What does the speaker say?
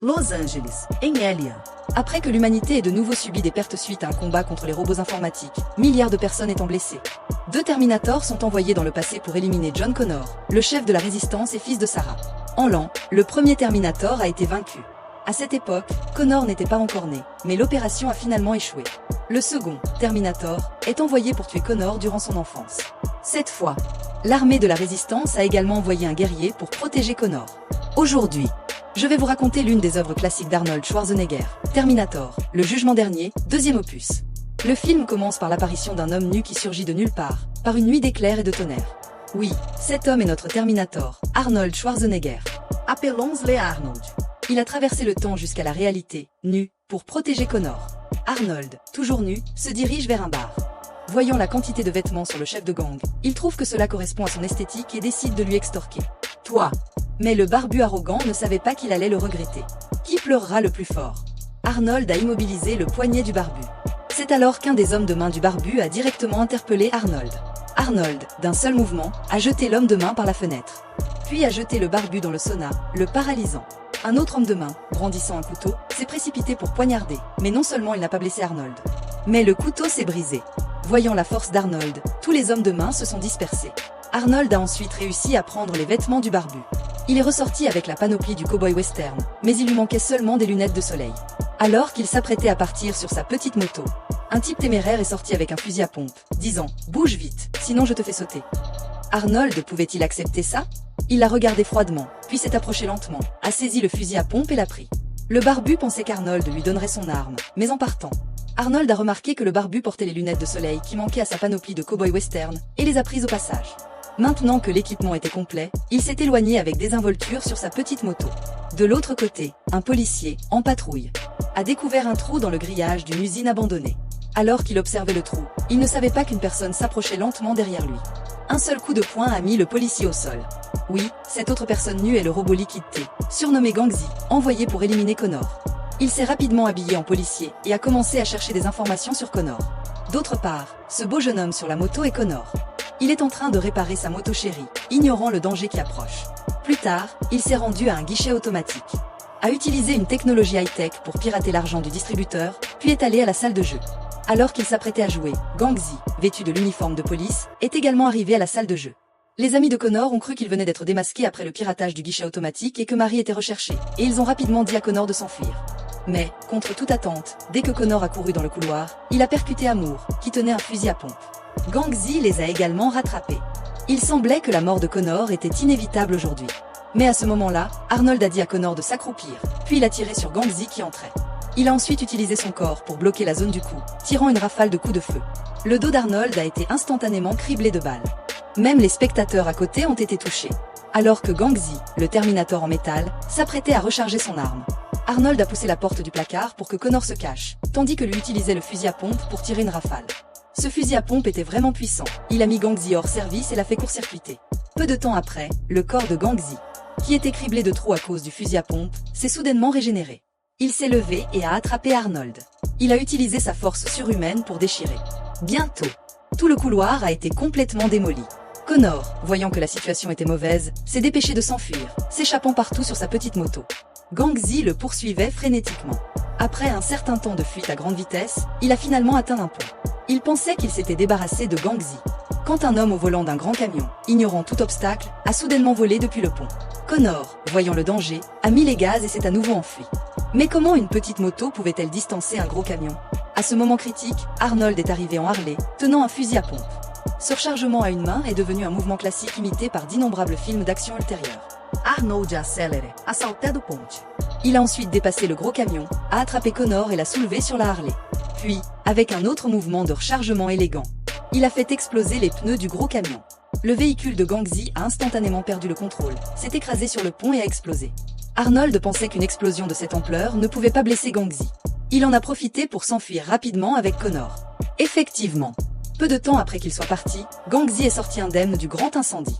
Los Angeles, em LA. Après que l'humanité ait de nouveau subi des pertes suite à un combat contre les robots informatiques, milliards de personnes étant blessées. 2 Terminators sont envoyés dans le passé pour éliminer John Connor, le chef de la résistance et fils de Sarah. En l'an, le premier Terminator a été vaincu. À cette époque, Connor n'était pas encore né, mais l'opération a finalement échoué. Le second, Terminator, est envoyé pour tuer Connor durant son enfance. Cette fois, l'armée de la résistance a également envoyé un guerrier pour protéger Connor. Aujourd'hui, je vais vous raconter l'une des œuvres classiques d'Arnold Schwarzenegger, Terminator, le jugement dernier, 2e opus. Le film commence par l'apparition d'un homme nu qui surgit de nulle part, par une nuit d'éclairs et de tonnerre. Oui, cet homme est notre Terminator, Arnold Schwarzenegger. Appelons-le Arnold. Il a traversé le temps jusqu'à la réalité, nu, pour protéger Connor. Arnold, toujours nu, se dirige vers un bar. Voyant la quantité de vêtements sur le chef de gang, il trouve que cela correspond à son esthétique et décide de lui extorquer. Toi. Mais le barbu arrogant ne savait pas qu'il allait le regretter. Qui pleurera le plus fort? Arnold a immobilisé le poignet du barbu. C'est alors qu'un des hommes de main du barbu a directement interpellé Arnold. Arnold, d'un seul mouvement, a jeté l'homme de main par la fenêtre. Puis a jeté le barbu dans le sauna, le paralysant. Un autre homme de main, brandissant un couteau, s'est précipité pour poignarder, mais non seulement il n'a pas blessé Arnold, mais le couteau s'est brisé. Voyant la force d'Arnold, tous les hommes de main se sont dispersés. Arnold a ensuite réussi à prendre les vêtements du barbu. Il est ressorti avec la panoplie du cow-boy western, mais il lui manquait seulement des lunettes de soleil. Alors qu'il s'apprêtait à partir sur sa petite moto, un type téméraire est sorti avec un fusil à pompe, disant « Bouge vite, sinon je te fais sauter ». Arnold pouvait-il accepter ça? Il l'a regardé froidement, puis s'est approché lentement, a saisi le fusil à pompe et l'a pris. Le barbu pensait qu'Arnold lui donnerait son arme, mais en partant, Arnold a remarqué que le barbu portait les lunettes de soleil qui manquaient à sa panoplie de cow-boy western, et les a prises au passage. Maintenant que l'équipement était complet, il s'est éloigné avec désinvolture sur sa petite moto. De l'autre côté, un policier, en patrouille, a découvert un trou dans le grillage d'une usine abandonnée. Alors qu'il observait le trou, il ne savait pas qu'une personne s'approchait lentement derrière lui. Un seul coup de poing a mis le policier au sol. Oui, cette autre personne nue est le robot Liquid T, surnommé Gangzi, envoyé pour éliminer Connor. Il s'est rapidement habillé en policier et a commencé à chercher des informations sur Connor. D'autre part, ce beau jeune homme sur la moto est Connor. Il est en train de réparer sa moto chérie, ignorant le danger qui approche. Plus tard, il s'est rendu à un guichet automatique, a utilisé une technologie high-tech pour pirater l'argent du distributeur, puis est allé à la salle de jeu. Alors qu'il s'apprêtait à jouer, Gangzi, vêtu de l'uniforme de police, est également arrivé à la salle de jeu. Les amis de Connor ont cru qu'il venait d'être démasqué après le piratage du guichet automatique et que Marie était recherchée, et ils ont rapidement dit à Connor de s'enfuir. Mais, contre toute attente, dès que Connor a couru dans le couloir, il a percuté Amour, qui tenait un fusil à pompe. Gangzi les a également rattrapés. Il semblait que la mort de Connor était inévitable aujourd'hui. Mais à ce moment-là, Arnold a dit à Connor de s'accroupir, puis il a tiré sur Gangzi qui entrait. Il a ensuite utilisé son corps pour bloquer la zone du coup, tirant une rafale de coups de feu. Le dos d'Arnold a été instantanément criblé de balles. Même les spectateurs à côté ont été touchés. Alors que Gangzi, le Terminator en métal, s'apprêtait à recharger son arme. Arnold a poussé la porte du placard pour que Connor se cache, tandis que lui utilisait le fusil à pompe pour tirer une rafale. Ce fusil à pompe était vraiment puissant, il a mis Gangzi hors service et l'a fait court-circuiter. Peu de temps après, le corps de Gangzi, qui était criblé de trous à cause du fusil à pompe, s'est soudainement régénéré. Il s'est levé et a attrapé Arnold. Il a utilisé sa force surhumaine pour déchirer. Bientôt, tout le couloir a été complètement démoli. Connor, voyant que la situation était mauvaise, s'est dépêché de s'enfuir, s'échappant partout sur sa petite moto. Gangzi le poursuivait frénétiquement. Après un certain temps de fuite à grande vitesse, il a finalement atteint un pont. Il pensait qu'il s'était débarrassé de Gangzi, quand un homme au volant d'un grand camion, ignorant tout obstacle, a soudainement volé depuis le pont. Connor, voyant le danger, a mis les gaz et s'est à nouveau enfui. Mais comment une petite moto pouvait-elle distancer un gros camion? À ce moment critique, Arnold est arrivé en Harley, tenant un fusil à pompe. Ce rechargement à une main est devenu un mouvement classique imité par d'innombrables films d'action ultérieurs. Arnold accelere, assaltado ponte. Il a ensuite dépassé le gros camion, a attrapé Connor et l'a soulevé sur la Harley. Puis, avec un autre mouvement de rechargement élégant, il a fait exploser les pneus du gros camion. Le véhicule de Gangzi a instantanément perdu le contrôle, s'est écrasé sur le pont et a explosé. Arnold pensait qu'une explosion de cette ampleur ne pouvait pas blesser Gangzi. Il en a profité pour s'enfuir rapidement avec Connor. Effectivement, peu de temps après qu'il soit parti, Gangzi est sorti indemne du grand incendie.